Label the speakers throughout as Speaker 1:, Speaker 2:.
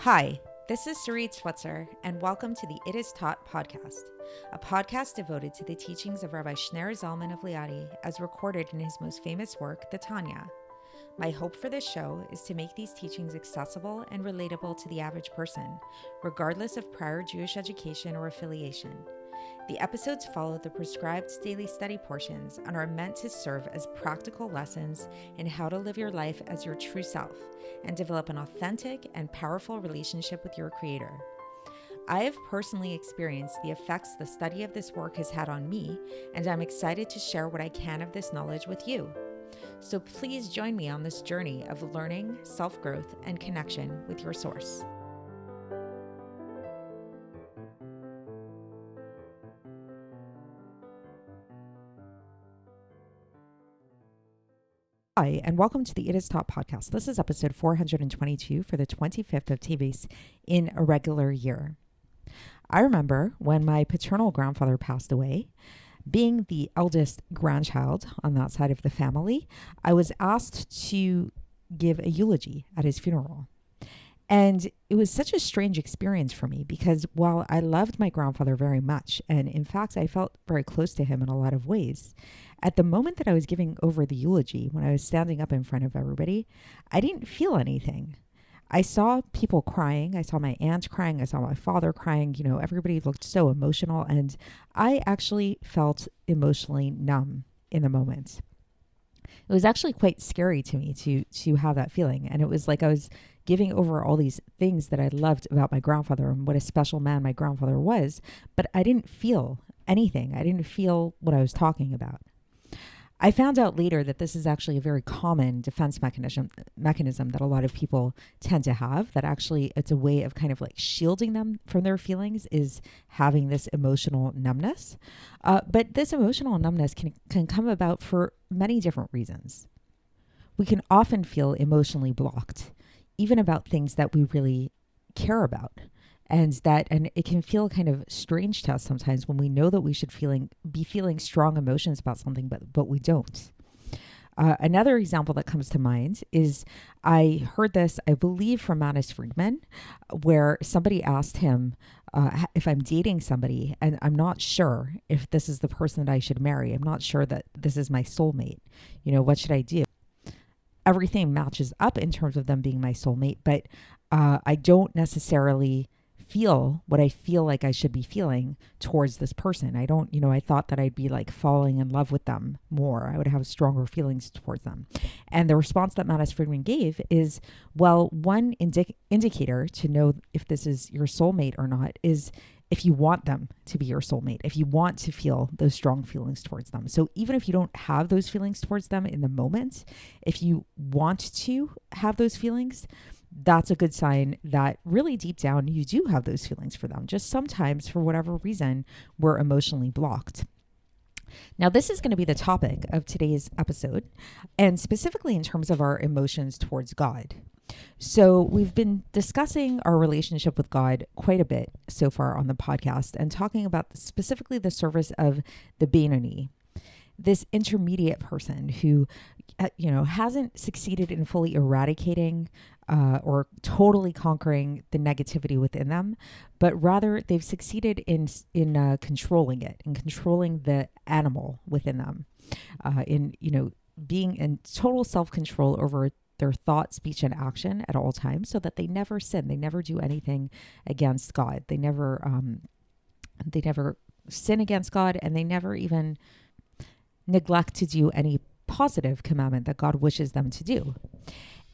Speaker 1: Hi, this is Sarit Switzer, and welcome to the It Is Taught podcast, a podcast devoted to the teachings of Rabbi Shneur Zalman of Liadi as recorded in his most famous work, the Tanya. My hope for this show is to make these teachings accessible and relatable to the average person, regardless of prior Jewish education or affiliation. The episodes follow the prescribed daily study portions and are meant to serve as practical lessons in how to live your life as your true self and develop an authentic and powerful relationship with your Creator. I have personally experienced the effects the study of this work has had on me, and I'm excited to share what I can of this knowledge with you. So please join me on this journey of learning, self-growth, and connection with your source. Hi, and welcome to the It Is Taught podcast. This is episode 422 for the 25th of Teves in a regular year. I remember when my paternal grandfather passed away. Being the eldest grandchild on that side of the family, I was asked to give a eulogy at his funeral. And it was such a strange experience for me because while I loved my grandfather very much, and in fact, I felt very close to him in a lot of ways, at the moment that I was giving over the eulogy, when I was standing up in front of everybody, I didn't feel anything. I saw people crying. I saw my aunt crying. I saw my father crying. You know, everybody looked so emotional. And I actually felt emotionally numb in the moment. It was actually quite scary to me to have that feeling. And it was like I was giving over all these things that I loved about my grandfather and what a special man my grandfather was. But I didn't feel anything. I didn't feel what I was talking about. I found out later that this is actually a very common defense mechanism that a lot of people tend to have, that actually it's a way of kind of like shielding them from their feelings, is having this emotional numbness. But this emotional numbness can come about for many different reasons. We can often feel emotionally blocked, even about things that we really care about. And it can feel kind of strange to us sometimes when we know that we should be feeling strong emotions about something, but we don't. Another example that comes to mind is I heard this, I believe, from Manis Friedman, where somebody asked him if I'm dating somebody and I'm not sure if this is the person that I should marry. I'm not sure that this is my soulmate. You know, what should I do? Everything matches up in terms of them being my soulmate, but I don't necessarily feel what I feel like I should be feeling towards this person. I thought that I'd be like falling in love with them more. I would have stronger feelings towards them. And the response that Manis Friedman gave is, well, one indicator to know if this is your soulmate or not is if you want them to be your soulmate, if you want to feel those strong feelings towards them. So even if you don't have those feelings towards them in the moment, if you want to have those feelings, that's a good sign that really deep down you do have those feelings for them. Just sometimes, for whatever reason, we're emotionally blocked. Now, this is going to be the topic of today's episode, and specifically in terms of our emotions towards God. So we've been discussing our relationship with God quite a bit so far on the podcast and talking about specifically the service of the Beinoni, this intermediate person who, hasn't succeeded in fully eradicating or totally conquering the negativity within them, but rather they've succeeded in controlling it, in controlling the animal within them, being in total self-control over their thought, speech, and action at all times, so that they never sin, they never do anything against God, they never sin against God, and they never even neglect to do any positive commandment that God wishes them to do.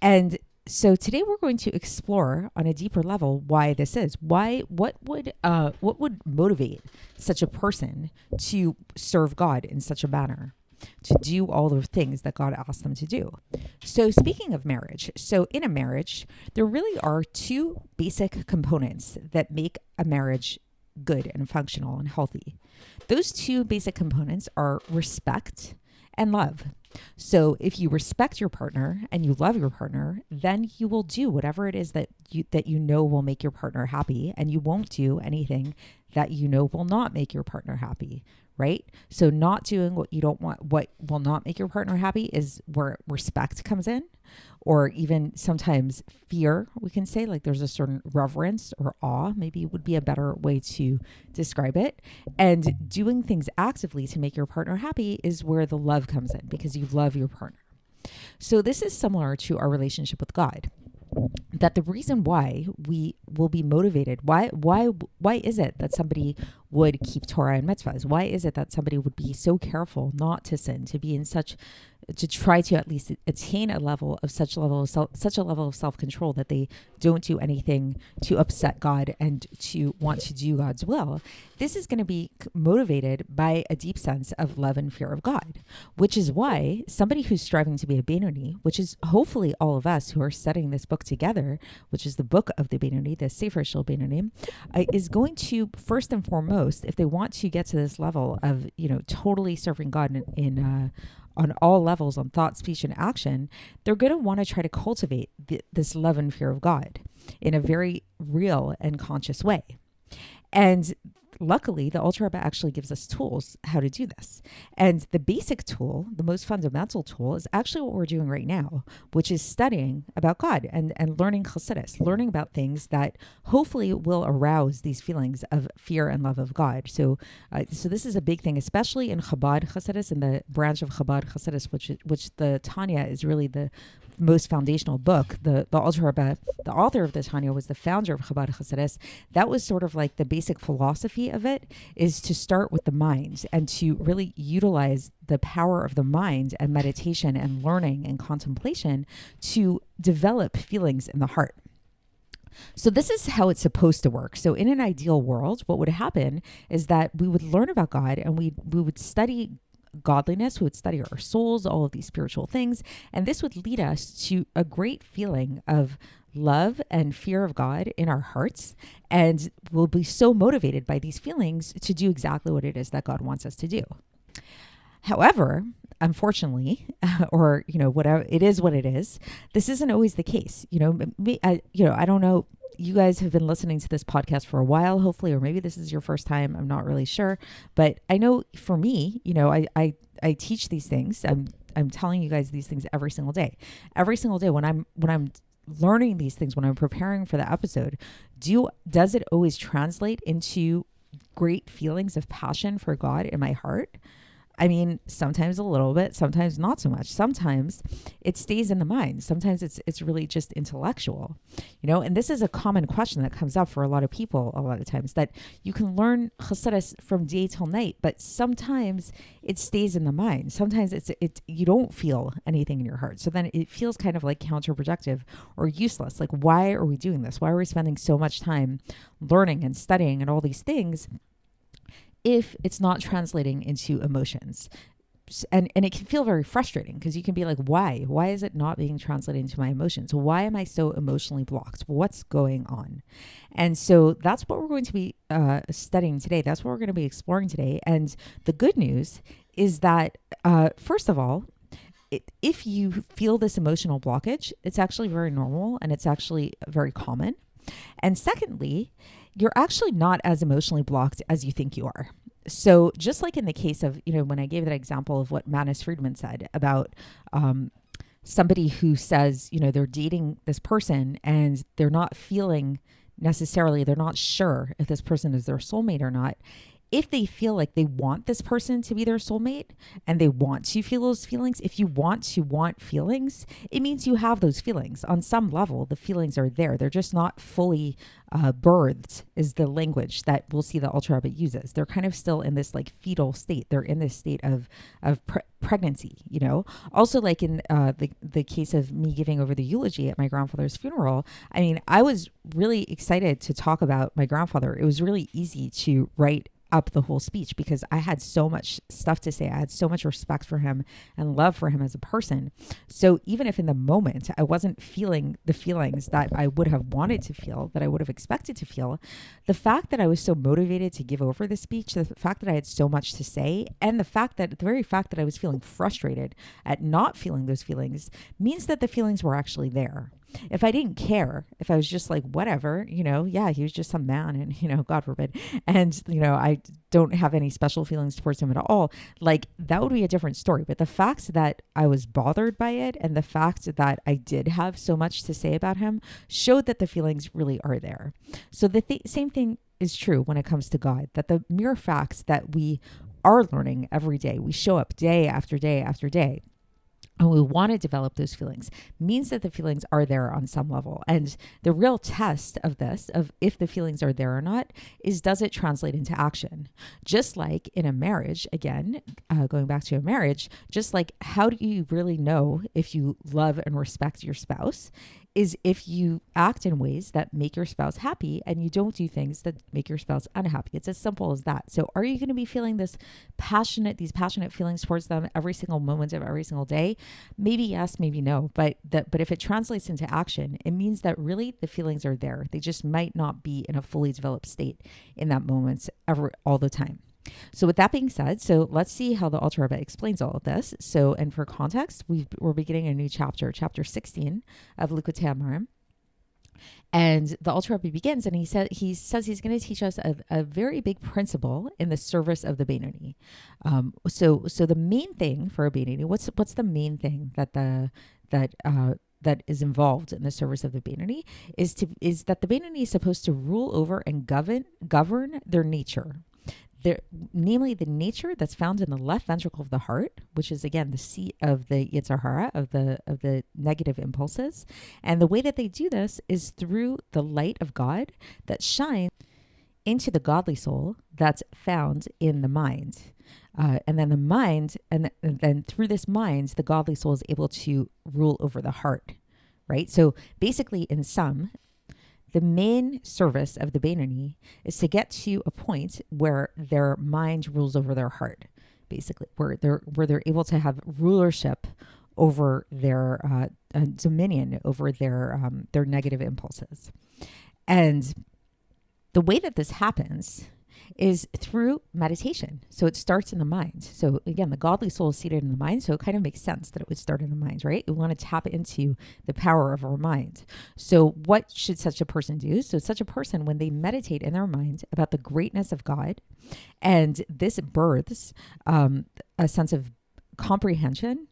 Speaker 1: And so today we're going to explore on a deeper level why this is. What would motivate such a person to serve God in such a manner, to do all the things that God asked them to do? So speaking of marriage, so in a marriage, there really are two basic components that make a marriage good and functional and healthy. Those two basic components are respect and love. So if you respect your partner and you love your partner, then you will do whatever it is that you know will make your partner happy, and you won't do anything that you know will not make your partner happy, right? So not doing what you don't want, what will not make your partner happy, is where respect comes in, or even sometimes fear, we can say, like there's a certain reverence or awe, maybe would be a better way to describe it. And doing things actively to make your partner happy is where the love comes in, because you love your partner. So this is similar to our relationship with God. That the reason why we will be motivated, why is it that somebody would keep Torah and mitzvahs? Why is it that somebody would be so careful not to sin, to be in such, to try to at least attain such a level of self-control that they don't do anything to upset God and to want to do God's will? This is going to be motivated by a deep sense of love and fear of God, which is why somebody who's striving to be a Beinoni, which is hopefully all of us who are studying this book together, which is the book of the Beinoni, the Sefer Shel Beinoni, is going to, first and foremost, if they want to get to this level of, totally serving God in on all levels, on thought, speech, and action, they're going to want to try to cultivate this love and fear of God in a very real and conscious way. And luckily, the Alter Rebbe actually gives us tools how to do this. And the basic tool, the most fundamental tool, is actually what we're doing right now, which is studying about God and learning Chassidus, learning about things that hopefully will arouse these feelings of fear and love of God. So this is a big thing, especially in Chabad Chassidus, in the branch of Chabad Chassidus, which the Tanya is really the most foundational book. The Alter Rebbe, the author of the Tanya, was the founder of Chabad Chassidus. That was sort of like the basic philosophy of it, is to start with the mind and to really utilize the power of the mind and meditation and learning and contemplation to develop feelings in the heart. So this is how it's supposed to work. So in an ideal world, what would happen is that we would learn about God and we would study godliness, we would study our souls, all of these spiritual things, and this would lead us to a great feeling of love and fear of God in our hearts, and we'll be so motivated by these feelings to do exactly what it is that God wants us to do. However, unfortunately, or whatever, it is what it is. This isn't always the case. I don't know. You guys have been listening to this podcast for a while, hopefully, or maybe this is your first time. I'm not really sure, but I know for me, I teach these things. I'm telling you guys these things every single day. Every single day when I'm learning these things, when I'm preparing for the episode, does it always translate into great feelings of passion for God in my heart? I mean, sometimes a little bit, sometimes not so much. Sometimes it stays in the mind. Sometimes it's really just intellectual, and this is a common question that comes up for a lot of people a lot of times, that you can learn Chassidus from day till night, but sometimes it stays in the mind. Sometimes you don't feel anything in your heart. So then it feels kind of like counterproductive or useless. Like, why are we doing this? Why are we spending so much time learning and studying and all these things if it's not translating into emotions? And it can feel very frustrating, because you can be like, why is it not being translated into my emotions? Why am I so emotionally blocked? What's going on? And so that's what we're going to be studying today. That's what we're going to be exploring today. And the good news is that, first of all, if you feel this emotional blockage, it's actually very normal and it's actually very common. And secondly, you're actually not as emotionally blocked as you think you are. So just like in the case of, when I gave that example of what Manis Friedman said about somebody who says, they're dating this person and they're not feeling necessarily, they're not sure if this person is their soulmate or not. If they feel like they want this person to be their soulmate and they want to feel those feelings, if you want feelings, it means you have those feelings. On some level, the feelings are there. They're just not fully birthed, is the language that we'll see the Alter Rebbe uses. They're kind of still in this like fetal state. They're in this state of pregnancy, Also, like in the case of me giving over the eulogy at my grandfather's funeral, I mean, I was really excited to talk about my grandfather. It was really easy to write up the whole speech because I had so much stuff to say. I had so much respect for him and love for him as a person. So even if in the moment I wasn't feeling the feelings that I would have wanted to feel, that I would have expected to feel, the fact that I was so motivated to give over the speech, the fact that I had so much to say, and the very fact that I was feeling frustrated at not feeling those feelings means that the feelings were actually there. If I didn't care, if I was just like, whatever, yeah, he was just some man and, God forbid, and, I don't have any special feelings towards him at all, like that would be a different story. But the fact that I was bothered by it and the fact that I did have so much to say about him showed that the feelings really are there. So the same thing is true when it comes to God, that the mere facts that we are learning every day, we show up day after day after day, and we want to develop those feelings means that the feelings are there on some level. And the real test of this, of if the feelings are there or not, is does it translate into action? Just like in a marriage, again, going back to a marriage, just like how do you really know if you love and respect your spouse is if you act in ways that make your spouse happy and you don't do things that make your spouse unhappy. It's as simple as that. So are you going to be feeling these passionate feelings towards them every single moment of every single day? Maybe yes, maybe no. But if it translates into action, it means that really the feelings are there. They just might not be in a fully developed state in that moment all the time. So with that being said, so let's see how the Alter Rebbe explains all of this. So, and for context, we're beginning a new chapter 16 of Likkutei Amarim. And the Alter Rebbe begins and he says he's going to teach us a very big principle in the service of the Beinoni. So the main thing for a Beinoni, what's the main thing that is involved in the service of the Beinoni is that the Beinoni is supposed to rule over and govern their nature. Namely the nature that's found in the left ventricle of the heart, which is again the seat of the Yetzer Hara, of the negative impulses. And the way that they do this is through the light of God that shines into the godly soul that's found in the mind. And then the mind, and then through this mind, the godly soul is able to rule over the heart, right? So basically, in sum, the main service of the Beinoni is to get to a point where their mind rules over their heart, basically, where they're able to have rulership over their dominion over their negative impulses. And the way that this happens is through meditation. So it starts in the mind. So again, the godly soul is seated in the mind. So it kind of makes sense that it would start in the mind, right? We want to tap into the power of our mind. So what should such a person do? So such a person, when they meditate in their mind about the greatness of God, and this births a sense of comprehension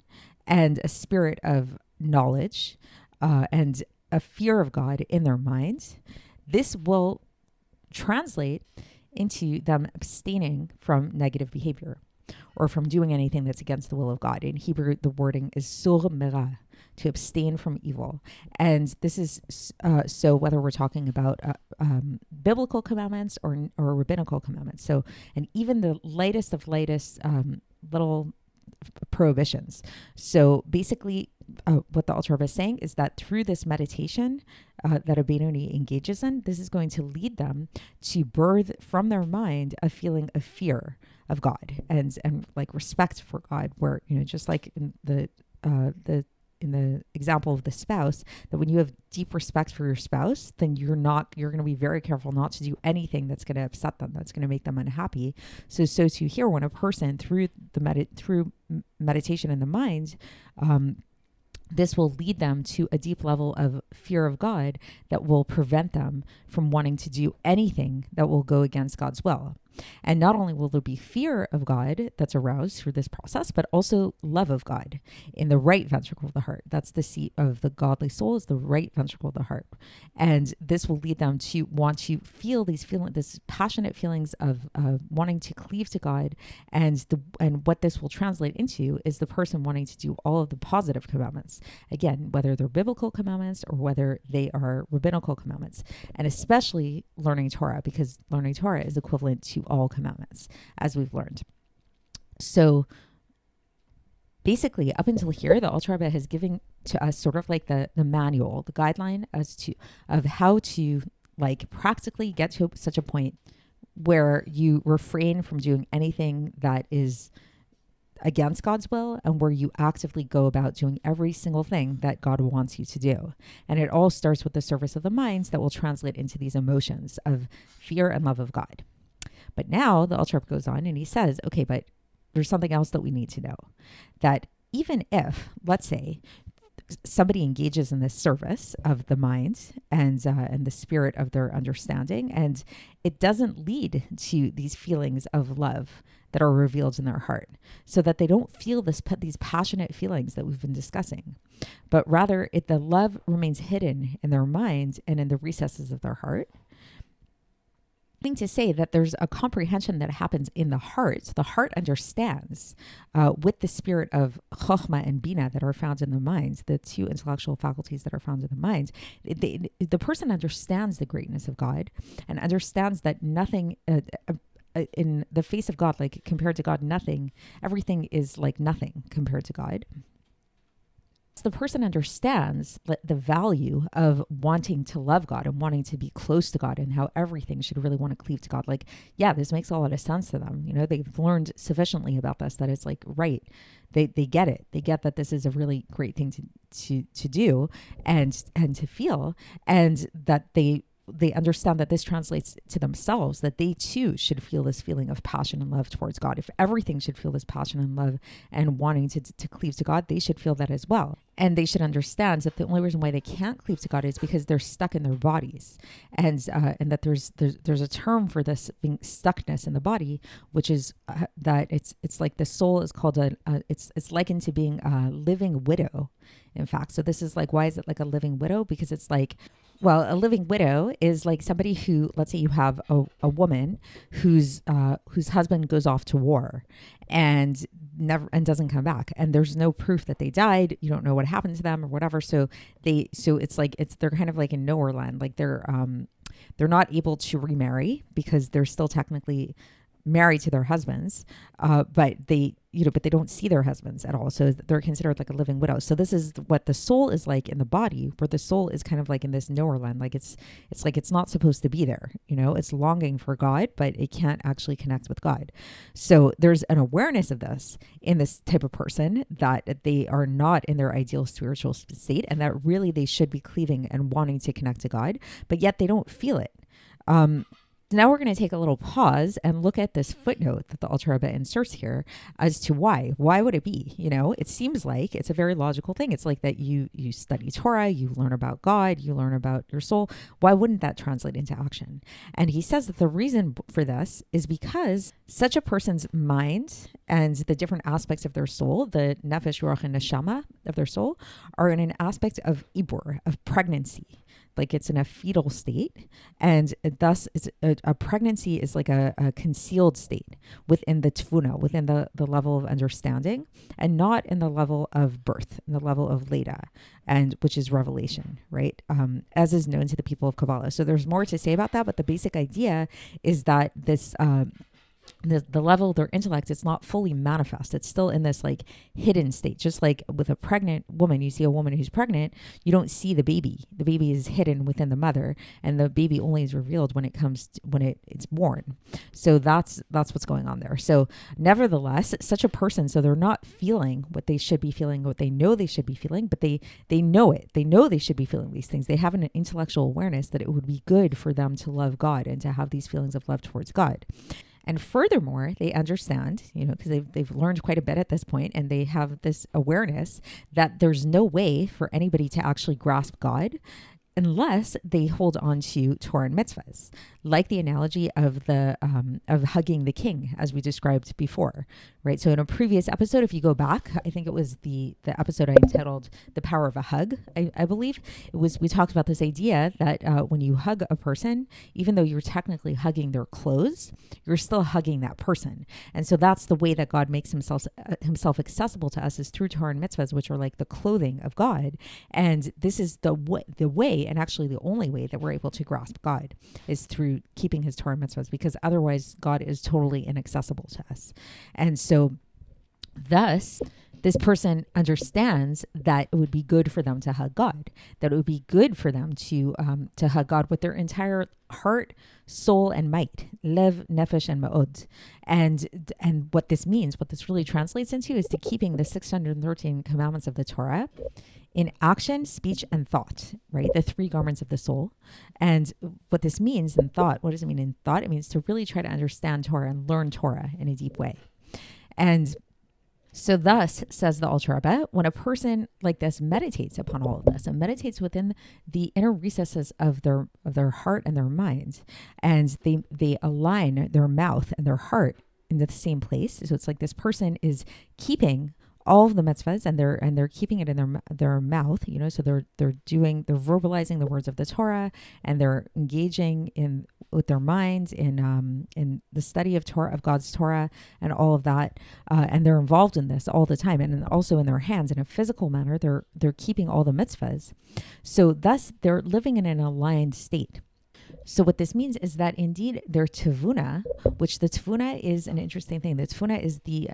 Speaker 1: and a spirit of knowledge and a fear of God in their mind, this will translate into them abstaining from negative behavior or from doing anything that's against the will of God. In Hebrew, the wording is sur mera, to abstain from evil. And this is so whether we're talking about biblical commandments or rabbinical commandments. So, and even the lightest of little prohibitions. So basically, what the Alter Rebbe is saying is that through this meditation that a Beinoni engages in, this is going to lead them to birth from their mind a feeling of fear of God and like respect for God, where, just like in the example of the spouse, that when you have deep respect for your spouse, then you're going to be very careful not to do anything that's going to upset them, that's going to make them unhappy. So too here, when a person through meditation in the mind, this will lead them to a deep level of fear of God that will prevent them from wanting to do anything that will go against God's will. And not only will there be fear of God that's aroused through this process, but also love of God in the right ventricle of the heart. That's the seat of the godly soul, is the right ventricle of the heart. And this will lead them to want to feel this passionate feelings of wanting to cleave to God. And what this will translate into is the person wanting to do all of the positive commandments. Again, whether they're biblical commandments or whether they are rabbinical commandments. And especially learning Torah, because learning Torah is equivalent to all commandments, as we've learned. So basically, up until here, the Alter Rebbe has given to us sort of like the manual, the guideline of how to like practically get to such a point where you refrain from doing anything that is against God's will, and where you actively go about doing every single thing that God wants you to do. And it all starts with the service of the minds that will translate into these emotions of fear and love of God. But now the Alter Rebbe goes on and he says, okay, but there's something else that we need to know, that even if, let's say, somebody engages in this service of the mind and the spirit of their understanding, and it doesn't lead to these feelings of love that are revealed in their heart, so that they don't feel these passionate feelings that we've been discussing, but rather the love remains hidden in their mind and in the recesses of their heart. Thing to say that there's a comprehension that happens in the heart. The heart understands with the spirit of chokhmah and bina that are found in the mind, the two intellectual faculties that are found in the mind. The person understands the greatness of God and understands that nothing in the face of God, like compared to God, everything is like nothing compared to God. So the person understands the value of wanting to love God and wanting to be close to God, and how everything should really want to cleave to God. Like, yeah, this makes a lot of sense to them. You know, they've learned sufficiently about this that it's like, right. They get it. They get that this is a really great thing to do and to feel, and that they understand that this translates to themselves, that they too should feel this feeling of passion and love towards God. If everything should feel this passion and love and wanting to cleave to God, they should feel that as well. And they should understand that the only reason why they can't cleave to God is because they're stuck in their bodies, and that there's a term for this being stuckness in the body, which is that it's like the soul is called it's likened to being a living widow. In fact, so this is like, why is it like a living widow? Because it's like, well, a living widow is like somebody who, let's say you have a woman whose husband goes off to war and doesn't come back, and there's no proof that they died. You don't know what happened to them or whatever. So they're kind of like in nowhere land. Like they're not able to remarry because they're still technically married to their husbands, but they don't see their husbands at all. So they're considered like a living widow. So this is what the soul is like in the body, where the soul is kind of like in this nowhere land. Like it's like it's not supposed to be there. You know, it's longing for God, but it can't actually connect with God. So there's an awareness of this in this type of person, that they are not in their ideal spiritual state, and that really they should be cleaving and wanting to connect to God, but yet they don't feel it. Now we're going to take a little pause and look at this footnote that the Alter Rebbe inserts here as to why. Why would it be? You know, it seems like it's a very logical thing. It's like that you study Torah, you learn about God, you learn about your soul. Why wouldn't that translate into action? And he says that the reason for this is because such a person's mind and the different aspects of their soul, the nefesh, ruach, and neshama of their soul, are in an aspect of ibur, of pregnancy. Like it's in a fetal state, and thus it's a pregnancy is like a concealed state within the tfuna, within the level of understanding, and not in the level of birth, in the level of Leda, and which is revelation, right? As is known to the people of Kabbalah. So there's more to say about that, but the basic idea is that this the level of their intellect, it's not fully manifest. It's still in this like hidden state. Just like with a pregnant woman, you see a woman who's pregnant, you don't see the baby. The baby is hidden within the mother, and the baby only is revealed when it's born. So that's what's going on there. So nevertheless, such a person, so they're not feeling what they should be feeling, what they know they should be feeling, but they know it. They know they should be feeling these things. They have an intellectual awareness that it would be good for them to love God and to have these feelings of love towards God. And furthermore, they understand, you know, because they've learned quite a bit at this point, and they have this awareness that there's no way for anybody to actually grasp God unless they hold on to Torah and mitzvahs, like the analogy of of hugging the king, as we described before, right? So in a previous episode, if you go back, I think it was the episode I entitled "The Power of a Hug." I believe we talked about this idea that when you hug a person, even though you're technically hugging their clothes, you're still hugging that person, and so that's the way that God makes himself accessible to us, is through Torah and mitzvahs, which are like the clothing of God. And this is the way, and actually the only way that we're able to grasp God is through keeping his Torah and mitzvahs, because otherwise God is totally inaccessible to us. And so thus this person understands that it would be good for them to hug God, that it would be good for them to hug God with their entire heart, soul, and might, lev, nefesh, and ma'od. And what this means, what this really translates into, is to keeping the 613 commandments of the Torah in action, speech, and thought, right? The 3 garments of the soul. And what this means in thought, what does it mean in thought? It means to really try to understand Torah and learn Torah in a deep way. And so thus, says the Alter Rebbe, when a person like this meditates upon all of this and meditates within the inner recesses of their heart and their mind, and they align their mouth and their heart in the same place. So it's like this person is keeping all of the mitzvahs and they're keeping it in their mouth, so they're verbalizing the words of the Torah, and they're engaging with their minds in the study of Torah, of God's Torah, and all of that, and they're involved in this all the time, and also in their hands in a physical manner they're keeping all the mitzvahs. So thus they're living in an aligned state. So what this means is that indeed their tevuna, which the tevuna is an interesting thing. The tevuna is the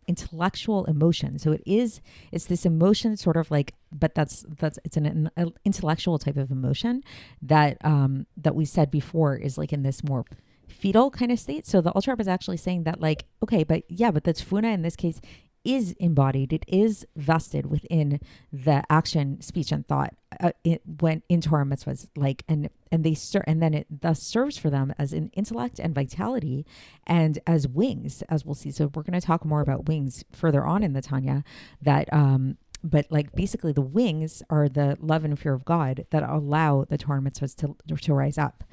Speaker 1: intellectual emotion. So it's this emotion sort of like, but it's an intellectual type of emotion that we said before is like in this more fetal kind of state. So the Alter Rebbe is actually saying that like, okay, but the tevuna in this case is embodied, it is vested within the action, speech, and thought when in Torah mitzvahs, like, and then it thus serves for them as an intellect and vitality, and as wings, as we'll see. So we're going to talk more about wings further on in the Tanya. But like basically the wings are the love and fear of God that allow the Torah mitzvahs to rise up.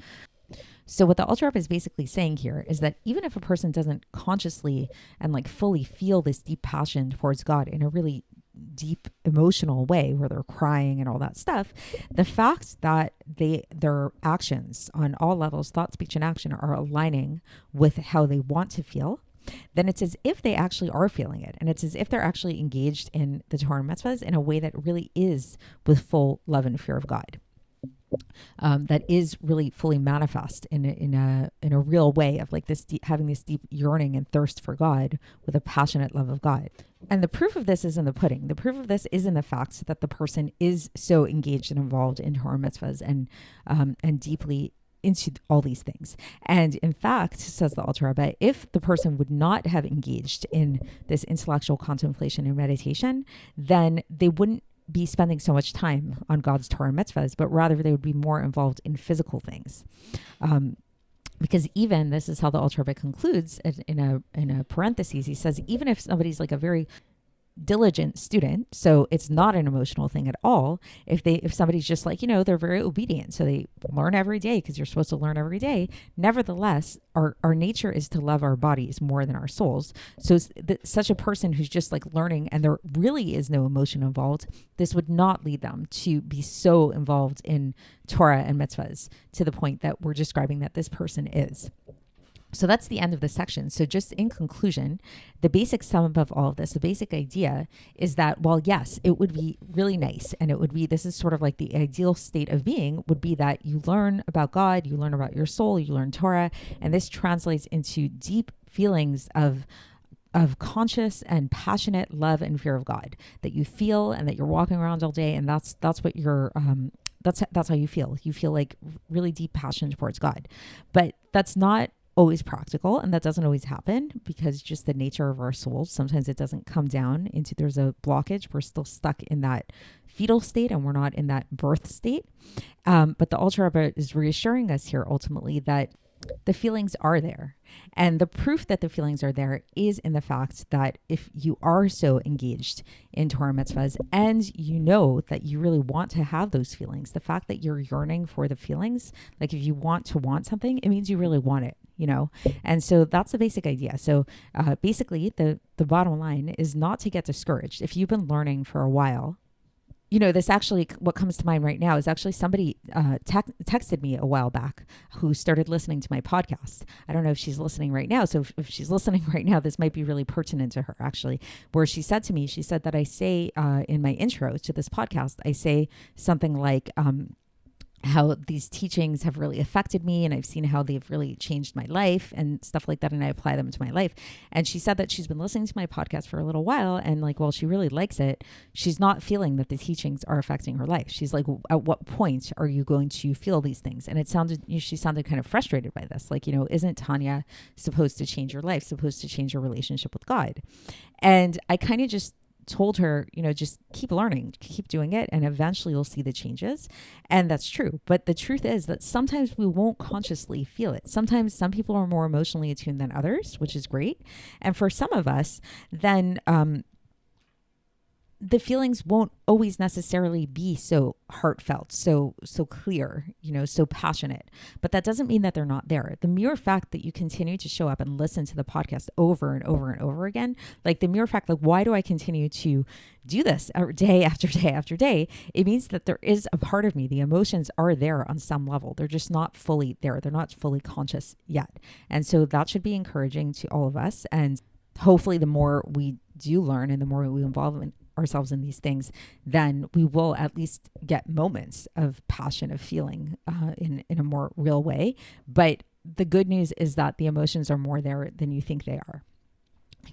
Speaker 1: So what the Alter Rebbe is basically saying here is that even if a person doesn't consciously and like fully feel this deep passion towards God in a really deep emotional way where they're crying and all that stuff, the fact that their actions on all levels, thought, speech, and action, are aligning with how they want to feel, then it's as if they actually are feeling it. And it's as if they're actually engaged in the Torah mitzvahs in a way that really is with full love and fear of God. That is really fully manifest in a real way of like this having this deep yearning and thirst for God with a passionate love of God. And the proof of this is in the pudding. The proof of this is in the fact that the person is so engaged and involved in Torah mitzvahs and deeply into all these things. And in fact, says the Alter Rebbe, if the person would not have engaged in this intellectual contemplation and meditation, then they wouldn't be spending so much time on God's Torah and mitzvahs, but rather they would be more involved in physical things. Because even, this is how the Alter Rebbe concludes in a parenthesis, he says, even if somebody's like a very diligent student, so it's not an emotional thing at all, if somebody's just like, they're very obedient, so they learn every day because you're supposed to learn every day, nevertheless our nature is to love our bodies more than our souls. So such a person who's just like learning and there really is no emotion involved, this would not lead them to be so involved in Torah and mitzvahs to the point that we're describing that this person is. So that's the end of the section. So just in conclusion, the basic sum of all of this, the basic idea is that, while yes, it would be really nice, and this is sort of like the ideal state of being, would be that you learn about God, you learn about your soul, you learn Torah, and this translates into deep feelings of conscious and passionate love and fear of God that you feel, and that you're walking around all day, and that's what you're that's how you feel. You feel like really deep passion towards God, but that's not always practical, and that doesn't always happen because just the nature of our souls, sometimes it doesn't come down into, there's a blockage, we're still stuck in that fetal state and we're not in that birth state. But the Alter Rebbe is reassuring us here ultimately that the feelings are there, and the proof that the feelings are there is in the fact that if you are so engaged in Torah mitzvahs and you know that you really want to have those feelings, the fact that you're yearning for the feelings, like if you want something, it means you really want it. And so that's the basic idea. So basically the bottom line is not to get discouraged. If you've been learning for a while, this actually, what comes to mind right now is actually somebody texted me a while back who started listening to my podcast. I don't know if she's listening right now. So if she's listening right now, this might be really pertinent to her actually, where she said that I say in my intro to this podcast, I say something like, how these teachings have really affected me, and I've seen how they've really changed my life and stuff like that, and I apply them to my life. And she said that she's been listening to my podcast for a little while, and like, while she really likes it, she's not feeling that the teachings are affecting her life. She's like, at what point are you going to feel these things? And she sounded kind of frustrated by this. Like, isn't Tanya supposed to change your life, supposed to change your relationship with God? And I kind of just told her, just keep learning, keep doing it, and eventually you'll see the changes. And that's true. But the truth is that sometimes we won't consciously feel it. Sometimes some people are more emotionally attuned than others, which is great. And for some of us, then the feelings won't always necessarily be so heartfelt, so clear, so passionate. But that doesn't mean that they're not there. The mere fact that you continue to show up and listen to the podcast over and over and over again, like the mere fact, like, why do I continue to do this day after day after day? It means that there is a part of me, the emotions are there on some level. They're just not fully there. They're not fully conscious yet. And so that should be encouraging to all of us. And hopefully the more we do learn and the more we involve ourselves in these things, then we will at least get moments of passion, of feeling in a more real way. But the good news is that the emotions are more there than you think they are.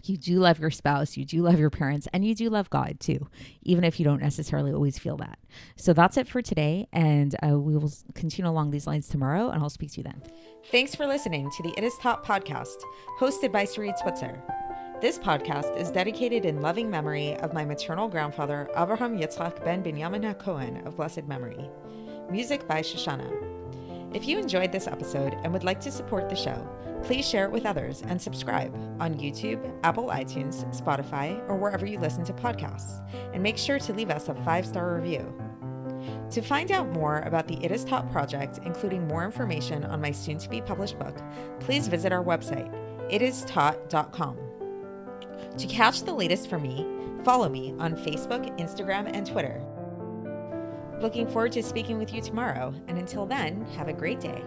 Speaker 1: You do love your spouse, you do love your parents, and you do love God too, even if you don't necessarily always feel that. So that's it for today, and we will continue along these lines tomorrow, and I'll speak to you then. Thanks for listening to the It Is Taught podcast, hosted by Sarit Switzer. This podcast is dedicated in loving memory of my maternal grandfather, Avraham Yitzchak ben Binyamin HaKohen of blessed memory. Music by Shoshana. If you enjoyed this episode and would like to support the show, please share it with others and subscribe on YouTube, Apple iTunes, Spotify, or wherever you listen to podcasts. And make sure to leave us a 5-star review. To find out more about the It Is Taught project, including more information on my soon-to-be published book, please visit our website, itistaught.com. To catch the latest from me, follow me on Facebook, Instagram, and Twitter. Looking forward to speaking with you tomorrow, and until then, have a great day.